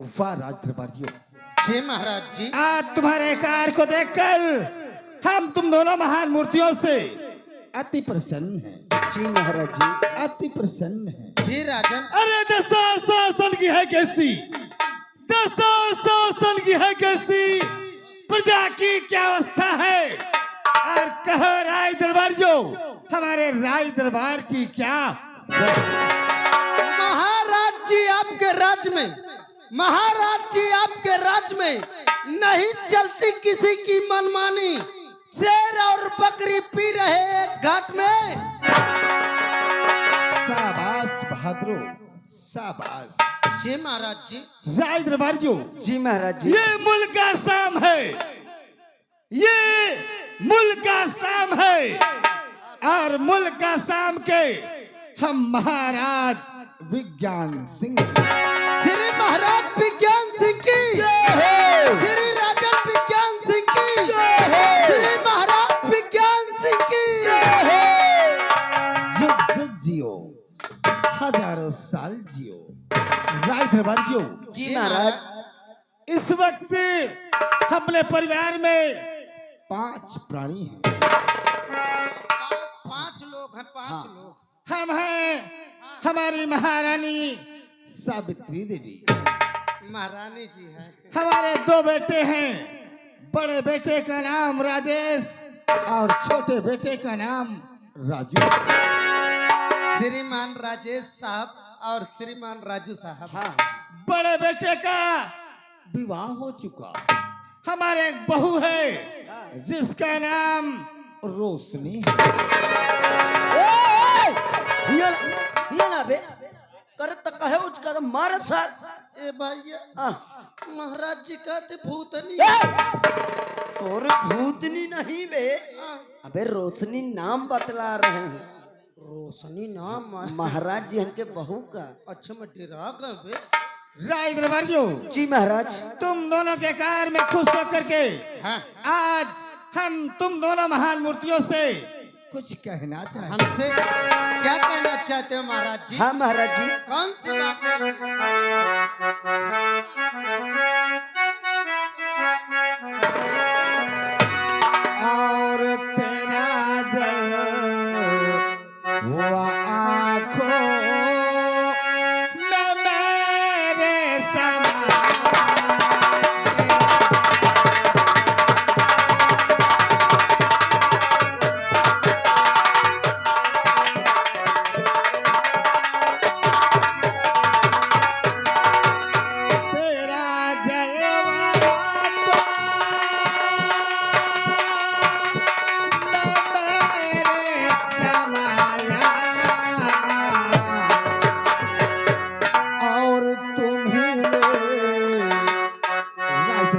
वाह राज दरबारियों। जी महाराज जी। आज तुम्हारे कार्य को देखकर हम तुम दोनों महान मूर्तियों से अति प्रसन्न है। जी महाराज जी। अति प्रसन्न है। जी राजन। अरे 10 साल की है कैसी, 10 साल की है कैसी, प्रजा की क्या अवस्था है। और कहो राय दरबारियों, हमारे राय दरबार की क्या। महाराज जी आपके राज्य में, महाराज जी आपके राज्य में नहीं चलती किसी की मनमानी। शेर और बकरी पी रहे एक घाट में। शाबाश बहादुर, शाबाश। जी महाराज जी। राय दरबारियों, जी महाराज जी। ये मुल्क का शाम है, ये मुल्क का शाम है। और मुल्क का शाम के हम महाराज विज्ञान सिंह, श्री महाराज विज्ञान सिंह की, श्री राजा विज्ञान सिंह की, श्री महाराज विज्ञान सिंह की। जुग जुग जियो, हजारों साल जियो। राय दरबारियों, जी महाराज। इस वक्त अपने परिवार में 5 प्राणी हैं। 5 लोग हैं, 5 लोग। हम हैं हमारी महारानी सावित्री देवी, महारानी जी हैं। हमारे 2 बेटे हैं। बड़े बेटे का नाम राजेश और छोटे बेटे का नाम राजू। श्रीमान राजेश साहब और श्रीमान राजू साहब। हाँ, बड़े बेटे का विवाह हो चुका। हमारे एक बहू है जिसका नाम रोशनी। ये ना बे कर तक है उसका तो मारत साथ। ए भैया, महाराज जी कहते भूतनी। और भूतनी नहीं बे, अबे रोशनी नाम बतला रहे हैं। रोशनी नाम है। महाराज जी हन के बहू का। अच्छा मैं डरा गया बे। राय दरबारियों, जी महाराज। तुम दोनों के कार्य में खुश होकर के हाँ। आज हम तुम दोनों महान मूर्तियों से कुछ कहना चाहे? हमसे क्या कहना चाहते हो महाराज जी? हाँ महाराज जी। कौन सी बात है? और तेरा जल हुआ आँखों में मेरे समा।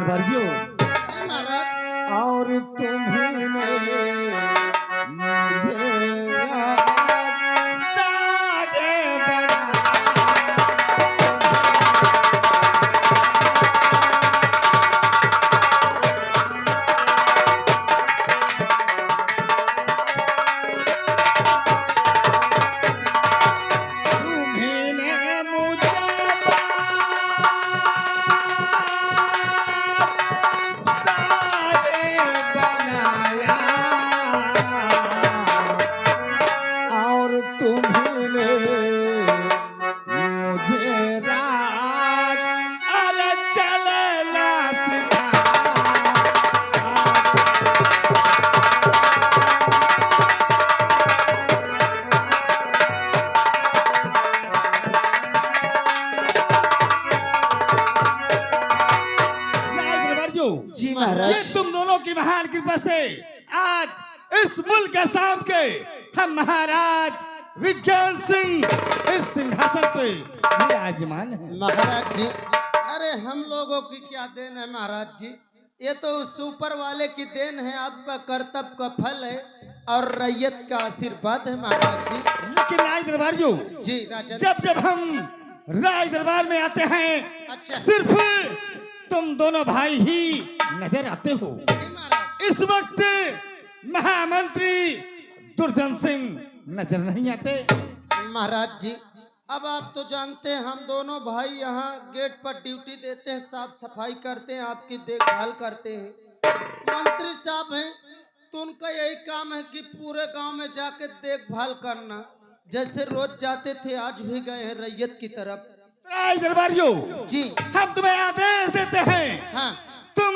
जी महाराज। और तुम्ही ने मुझे सागे बना। तुम्ही ने मुझे सागे बनाया। और तुम्ही ने मुझे रात अरे चलना सिखा। राय दरबारियों, जी ये महाराज। तुम दोनों की महान कृपा से आज इस मुल्क के शाम के हम महाराज विज्ञान सिंह इस सिंहासन पे विराजमान है। महाराज जी, अरे हम लोगों की क्या देन है महाराज जी? ये तो उस ऊपर वाले की देन है, आपका कर्तव्य का फल है और रैयत का आशीर्वाद है महाराज जी। लेकिन राय दरबारियों, जी राजन। जब जब हम राज दरबार में आते हैं अच्छा। सिर्फ तुम दोनों भाई ही नजर आते हो। जी महाराज। इस वक्त महामंत्री दुर्जन सिंह नजर नहीं आते। महाराज जी, अब आप तो जानते हैं हम दोनों भाई यहाँ गेट पर ड्यूटी देते हैं, साफ सफाई करते हैं, आपकी देखभाल करते हैं। मंत्री साहब हैं तो उनका यही काम है कि पूरे गांव में जाके देखभाल करना। जैसे रोज जाते थे आज भी गए हैं रैयत की तरफ। राय दरबारियों, जी हम तुम्हें आदेश देते हैं, हाँ। तुम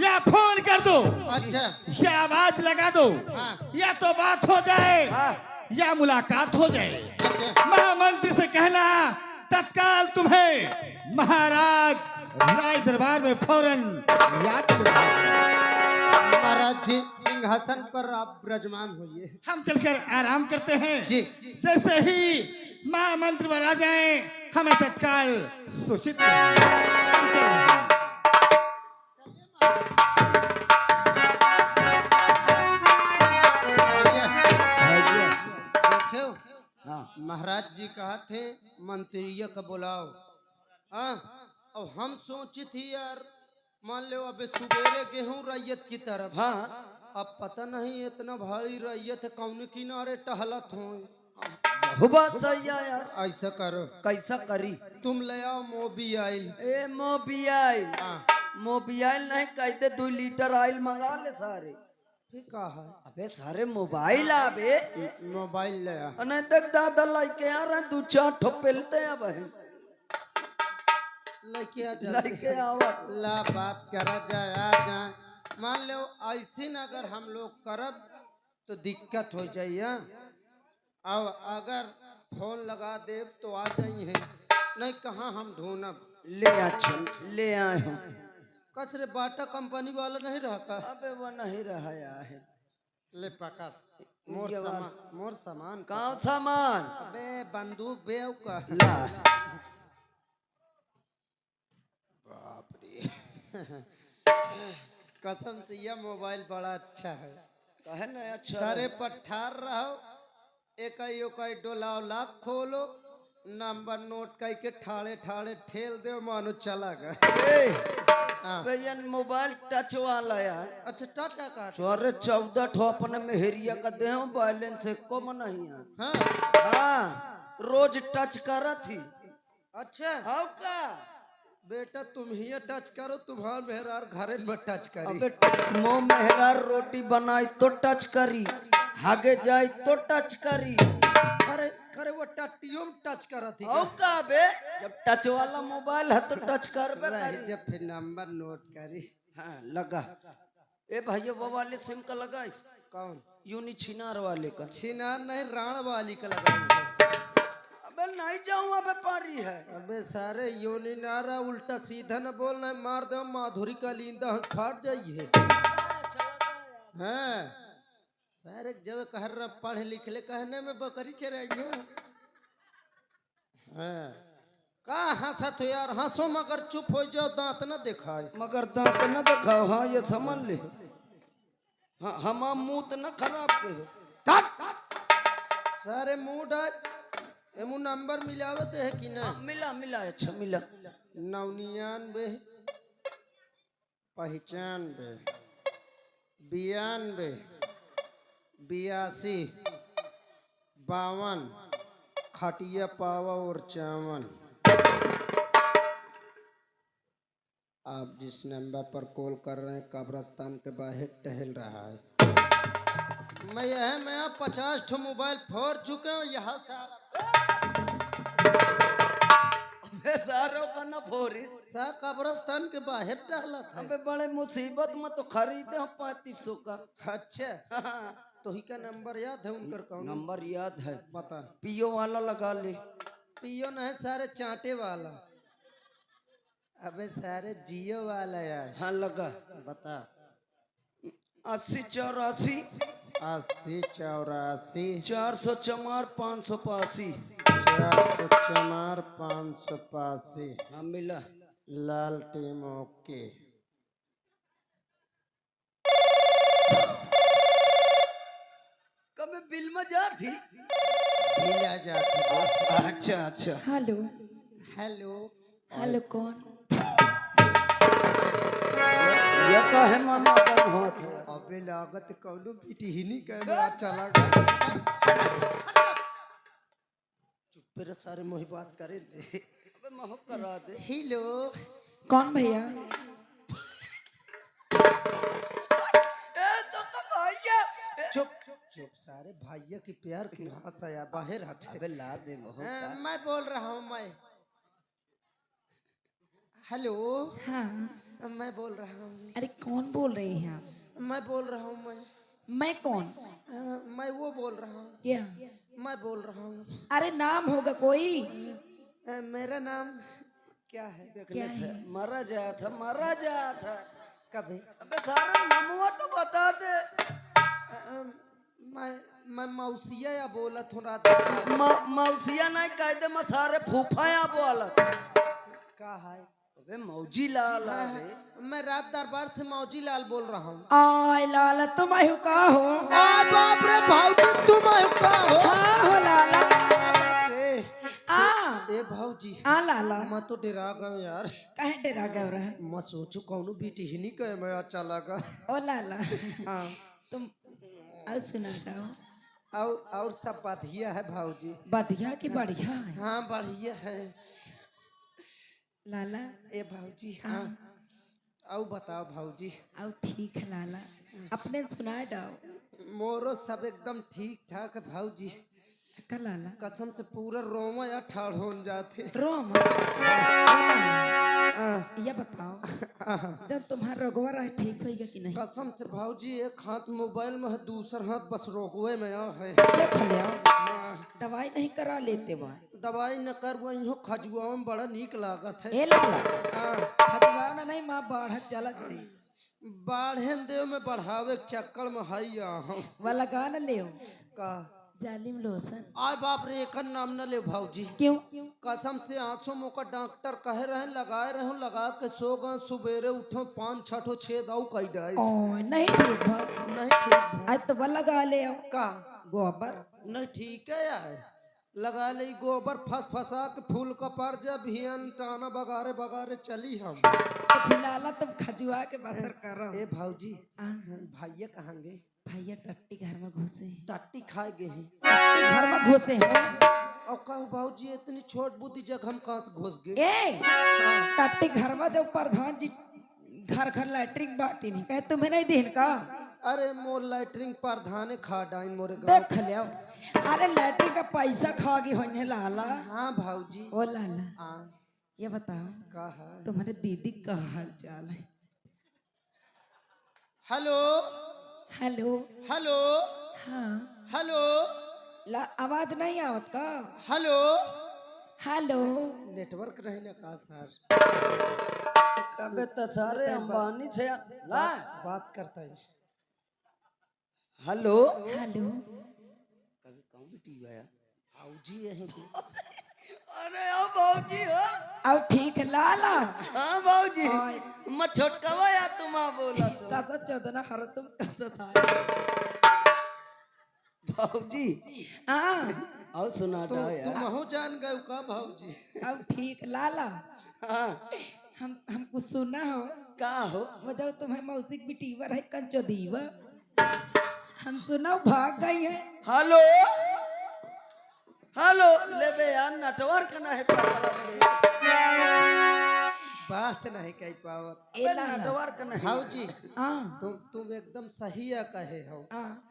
या फोन कर दो अच्छा या आवाज लगा दो, हाँ। या तो बात हो जाए हाँ। या मुलाकात हो जाए। अच्छा महामंत्री से कहना तत्काल तुम्हें महाराज राय दरबार में फौरन याद दिलाएं। महाराज जी सिंहासन पर आप विराजमान होइए। हम चलकर आराम करते हैं। जी जैसे ही महामंत्री पर आ जाए हमें तत्काल सूचित करें। हम चल रहे हैं। भैया, देखो हाँ। महाराज जी कहा थे मंत्रियों का बुलाओ। हाँ और हम सोची थी यार मान लो अबे सुबेरे गेहूं रैयत की तरफ। हाँ। अब पता नहीं इतना भारी रैयत है कौन किनारे टहलत हो। वो बात सही है यार। ऐसा करो कैसा करी? तुम ले आओ मोबियाइल। ए मोबियाइल। हाँ मोबियाइल नहीं कहते 2 लीटर ऑयल मंगा ले सारे। ठीक है अबे सारे मोबाइल आबे। मोबाइल ले आ। नहीं तक दादा लेके आ रहे 2-4 ठो पेलते अब है। लेके आ लेके आवा। ला बात करा जाए आ जाए। मान लो ऐसे न अगर हम लोग करब तो दिक्कत हो जाइए। अब अगर फोन लगा दे तो आ जाइए, नहीं कहाँ हम ढूंढब। ले अच्छा ले आए हूँ। कचरे बाटा कंपनी वाला नहीं रहता। अबे वो नहीं रहा है। ले पकड़ मोर ये सामान मोर सामान कौन सामान? अबे बंदूक बेव का। ला। बाप रे कसम से यह मोबाइल बड़ा अच्छा है। कहे ना अच्छा। तारे पर ठार रहो एक डोलाओ लाख खोलो नंबर नोट करके ठाड़े ठाड़े ठेल दो मानो चला गया। ए, हाँ। भैया मोबाइल टच वाला है। अच्छा टच का सारे 14 ठो अपने मेहरिया का दे बैलेंस से कम नहीं है। हाँ हाँ रोज टच करा थी। अच्छा आओ का बेटा तुम ही टच करो, तुम्हारा मेहरार घरे में टच करी। अबे मो मेहरार रोटी बनाई तो टच करी, आगे जाए तो टच करी। अरे अरे वो टट्टियों में टच करा थी। आओ का बे जब टच वाला मोबाइल है तो टच कर बे रही करी। जब फिर नंबर नोट करी। हाँ लगा। ए भैया वो वाले सिम का लगा इस? कौन? यूनी छिनार वाले का। छिनार नहीं राण वाली का लगा। अबे नहीं जाऊँ अबे पारी है। अबे सारे यूनी नारा उल्टा सीधा न बोलना, मार दो माधुरी का लींदा हंस फाट जाइए। हाँ सारे जब कह रहा पढ़े लिख ले कहने में बकरी चराइए। हाँ कहाँ हंसत हो यार, हंसो मगर चुप हो जाओ, दांत न दिखाए। मगर दांत न दिखाओ। हाँ ये समझ ले। हाँ हम मुंह तो न खराब के हो। सारे मुंह डाल एमू नंबर मिलावत है कि ना? हाँ, मिला मिला अच्छा मिला। 99 95 92 82 52 खटिया पावा और चावन। आप जिस नंबर पर कॉल कर रहे हैं कब्रस्तान के बाहर टहल रहा है। मैं 50 ठो मोबाइल फोड़ चुके हूँ यहाँ सारा। अबे सारों का न फोरी। सा कब्रस्तान के बाहर टहला था। अबे बड़े मुसीबत में तो खरीदे हम 3500 का। अच्छा हाँ। तो ही का नंबर याद है उनकर कौन? नंबर याद है। बता। पियो वाला लगा ले। पियो नहीं सारे चांटे वाला। अबे सारे जियो वाला यार। हाँ लगा। बता। 80 84 80 84 404 585। 404 585। हाँ मिला। लाल टीम ओके। कब बिल में जा थी? मिला जाती। अच्छा अच्छा। हेलो हेलो हेलो कौन? ये का है मामा का हाथ है। अबे लागत कौनो पिटी ही नहीं कहने चला गया। फिर सारे मोही बात करे दे। अबे मोह करा दे। हेलो कौन भैया? ए तो का भैया। चुप चुप सारे भाइयों की प्यार की हाथ आया बाहर हट। अबे ला दे मोह का। मैं बोल रहा हूँ मैं। हेलो हाँ। मैं बोल रहा हूँ। अरे कौन बोल रही हैं आप? मैं बोल रहा हूँ मैं कौन? मैं वो बोल रहा हूँ। क्या? मैं बोल रहा हूँ। अरे नाम होगा कोई? मेरा नाम क्या है? क्या है? मरा जाया था, मरा जाया था। कभी अबे सारा नमुआ तो बता दे। मैं मौसिया या बोला थोड़ा मौसिया नहीं कह दे, मैं सारे फूफाया बोला। का है? अबे मौजी लाल रे। मैं रात दरबार से मौजी लाल बोल रहा हूँ। आय लाला तुम आयु का हो? बाप रे भाऊजी तुम का हो? हाँ हो लाला। रे आ ए भाऊजी आ लाला मैं तो डरा गया यार। कहे डरा गया रहा? मैं सोचू कौन बेटी ही नहीं कहे मैं अच्छा लगा। ओ लाला हाँ तुम और सुनाओ। और सब बढ़िया है भाऊजी। बढ़िया की बढ़िया है हाँ बढ़िया है लाला। ए भाऊजी। हाँ और बताओ भाऊजी। और ठीक है लाला, अपने सुनाए जाओ। मोरो सब एकदम ठीक ठाक है भाऊजी। का लाला? कसम से पूरा रोमा या ठाड़ हो जाते। रोम ये बताओ, जब तुम्हारा रोगवा रहा ठीक होगा कि नहीं? कसम से भाऊजी एक हाथ मोबाइल में है दूसरा हाथ बस रोकवे में है। देख लिया, हाँ, दवाई नहीं करा लेते बा? दवाई न कर वो खजुआ में बड़ा नीक लागत है। ए लाला हाँ, खजवाओ ना नहीं, माँ बाढ़ चला जाए बाढ़े देव में बढ़ावे के चक्कर में है यहाँ वाला गाना ले का। जालिम लोसन। आय बाप रे एक नाम न ले भाऊजी। क्यों? कसम से आंसू मुका डॉक्टर कहे रहे लगाए रहे लगा के सो गए, सुबेरे उठो 5-6 छेद आउ कई डाइस। ओ नहीं ठीक भा, नहीं ठीक है। आज तो वाला गा ले आओ का गोबर। नहीं ठीक है यार, लगा ले गोबर फस फसा के फूल का पर जब हियन टाना बगारे बगारे चली हम। तो फिलहाल तुम खजुआ के बसर करो। ए भाऊजी आ, भाइया कहाँ गए? भैया टट्टी घर में घुसे हैं। टट्टी खाए गए हैं। टट्टी घर में घुसे हो? और कहूँ भाऊजी इतनी छोट बुद्धि जगह हम कहाँ से घुस गए? ए हाँ, टट्टी घर में जो प्रधान जी घर घर लैट्रिन बाटी नहीं कहे तुम्हें नहीं दिन का? अरे मोर लैटरिंग प्रधान खा डाइन मोरे गाँव। देख लियो, अरे लैट्रिन का पैसा खा गई होने लाला। हाँ भाऊजी। ओ लाला हाँ ये बताओ, कहा तुम्हारे दीदी का हाल चाल है? Hello hello. हेलो हाँ हेलो ला आवाज नहीं आवत का? Hello hello. नेटवर्क रहे ना का सर? कबे तो सारे अंबानी से ला बात करता है। हेलो। हेलो। कभी कौन बेटी आया? भाऊजी यहीं पे। अरे ओ बाबूजी हो। अब ठीक है लाला। हाँ बाबूजी, ओए, मैं छोटका या तुम बोला तो। कैसा चौदना हर तुम कैसा था? बाबूजी हाँ और सुना तुम दो यार। हो जान गए का भाऊजी? अब ठीक लाला। हाँ हमको सुना हो का हो? वो जो तुम्हें मौसिक बिटीवर है कंचो दीवा, हम सुना भाग गई है। हेलो हेलो ले बे यार, नेटवर्क ना है बात नहीं कह पावत। ए लाला। नेटवर्क ना है। भाऊजी हाँ तुम एकदम सही है कहे हो। हाँ।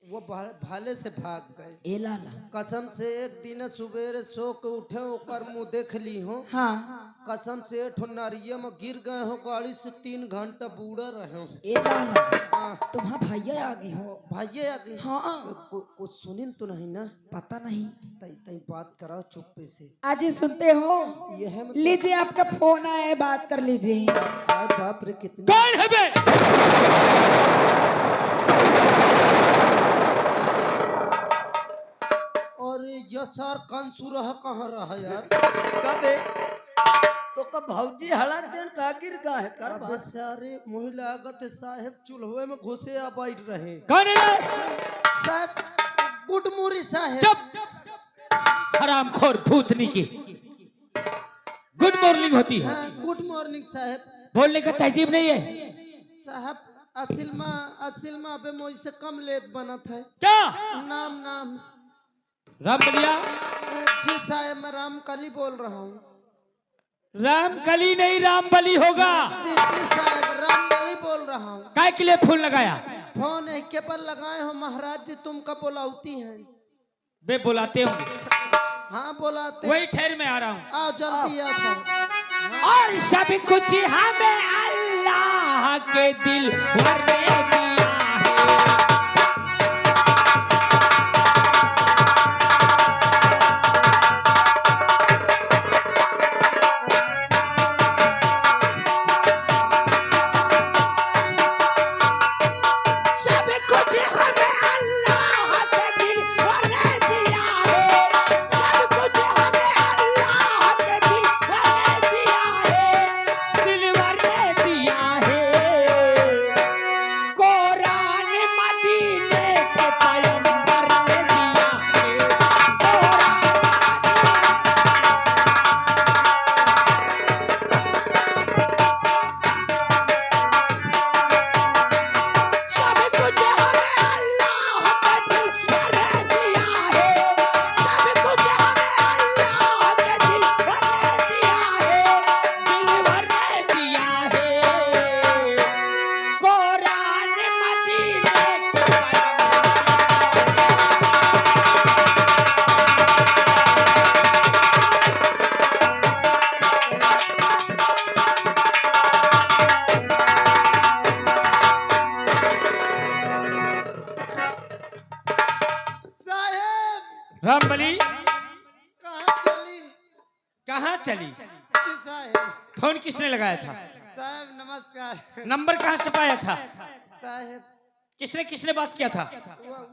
वो भाले से भाग गए। ए लाला। कसम से एक दिन सुबेरे सो के उठे ओकर मुंह देख ली हो। हाँ। कसम से ठुनारिये में गिर गए हो, गाड़ी से 3 घंटा बूढ़ा रहे हो। ए लाला हाँ तुम्हारा भैया आ गई हो? भैया आगे हाँ कुछ सुनिन तो नहीं ना? पता नहीं। तई तई बात कराओ चुप्पे से। आज ही सुनते हो? यह में लीजिए आपका फोन आया है, बात कर लीजिए। आय बाप रे कितनी। कौन है बे? और ये सर कंसुर कहाँ रहा यार? कबे तो कब भौजी हड़ा देन का गिर गा है कर अबे सारे मुँह लागत है साहेब चूल्हे में घुसे आ बैठ रहे। कौन है रे? साहब गुड मॉर्निंग साहेब। चुप हरामखोर भूतनी की गुड मॉर्निंग होती है, हाँ गुड मॉर्निंग साहेब। बोलने का तहजीब नहीं है। साहब असिल में अबे मुझसे कम लेत बनत है। क्या? नाम नाम रामबलिया, जी साहब मैं रामकली बोल रहा हूँ। रामकली नहीं रामबली होगा। जी जी साहब रामकली बोल रहा हूँ। काय के लिए फोन लगाया? फोन एक के पर लगाए हो महाराज जी, तुम कब बुलाती हैं? वे बुलाते होंगे। हाँ बुलाते। वही ठहर में आ रहा हूँ। आओ जल्दी आओ साहब। और सब कुछ हमें अल्लाह के दिल भर ने दिया है। सब कुछ हमें अल्लाह के दिल भर ने दिया है। सब कुछ हमें अल्लाह के दिल भर ने दिया है। दिल भर ने दिया है। कुरान मदीने के पैगंबर ने दिया है। सब कुछ हमें अल्लाह के दिल भर ने दिया है। सब कुछ हमें अल्लाह के दिल भर ने दिया है। दिल भर ने दिया है। कुरान मदीने के साहब रामबली कहाँ चली? कहाँ चली? जी साहब। फोन किसने लगाया था? साहब नमस्कार। नंबर कहाँ से पाया था? साहब किसने किसने बात किया था?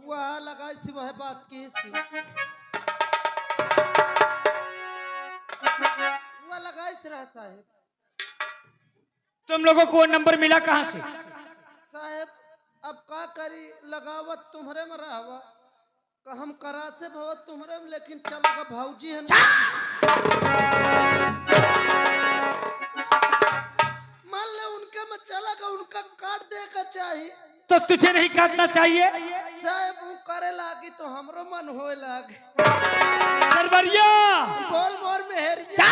वह लगाई थी, वह बात की थी। वह लगाई थी रहा साहब। तुम लोगों को वो नंबर मिला कहाँ से? साहब अब का करी, लगावत तुम्हारे में रहवा का हम कराचे भवत तुम्हारे में, लेकिन चलो भाऊजी है ना। मान ले उनके में चला का, उनका काट देगा चाहिए। तो तुझे नहीं काटना चाहिए? साहब वो करे लागी तो हमरो मन होए लागे। दरबारिया बोल मोर मेहरिया।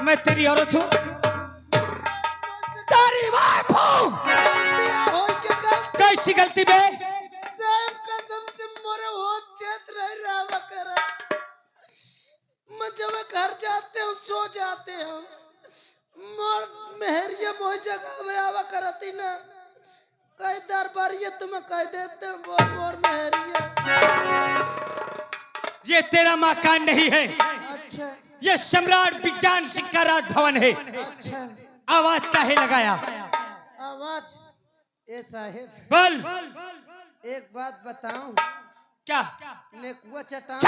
मैं तेरी औरत हूँ, तेरी वाइफ हूँ। दिया होई के कर कैसी गलती बे? साहब कसम से मोरे हो चेत रह रहा करा। मैं जब घर जाते हूँ सो जाते हूँ, मोर मेहरिया मोह जगह में आवा करती ना। कई दरबारिया तुम्हें कह देते हैं बोल मोर मेहरिया। ये तेरा मकान नहीं है, अच्छा ये सम्राट विज्ञान सिंह का राजभवन है। अच्छा। आवाज काहे लगाया? आवाज ए साहेब बोल। एक बात बताऊं, क्या? नेकुआ चटान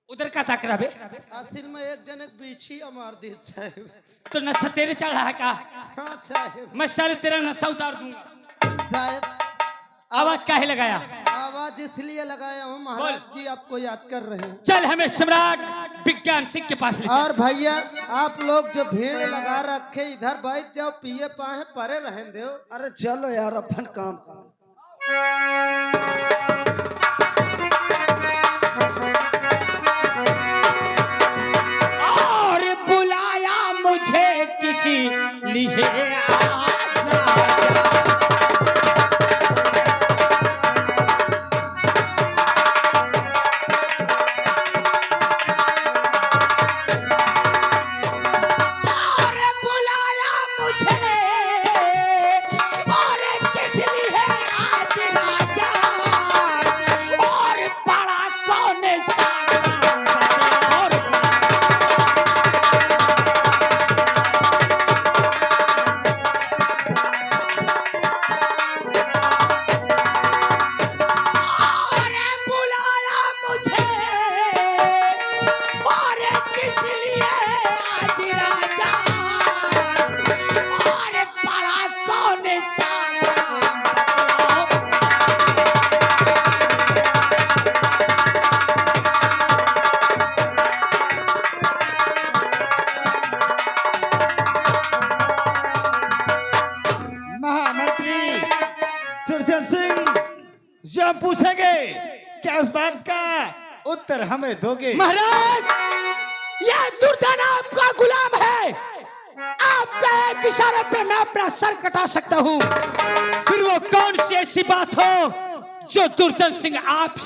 उधर का ताक रहा बे? असल में एक जन एक बीछी मार दी साहेब। तो नशा तेरे चढ़ा है का? हाँ साहेब। मैं सारे तेरा नशा उतार दूंगा। साहेब आवाज काहे लगाया? आवाज इसलिए लगाया हूँ महाराज जी आपको याद कर रहे हैं। चल हमें सम्राट विज्ञान सिंह के पास ले चल। और भैया आप लोग जो भीड़ लगा रखे इधर बैठ जाओ, पिए पाए परे रहने दो। अरे चलो यार अपन काम करो। और बुलाया मुझे किसी लिए आज ना आया। और बुलाया मुझे और किस लिए आज राजा, और बड़ा कौन सा और इसलिए आज राजा और पड़ा कौन सा महामंत्री दुर्जन सिंह, जो हम पूछेंगे क्या उस बात का उत्तर हमें दोगे? महाराज, यह दुर्जन आपका गुलाम है। आपका एक इशारे पे मैं अपना सर कटा सकता हूँ। फिर वो कौन सी ऐसी बात हो जो दुर्जन सिंह आपसे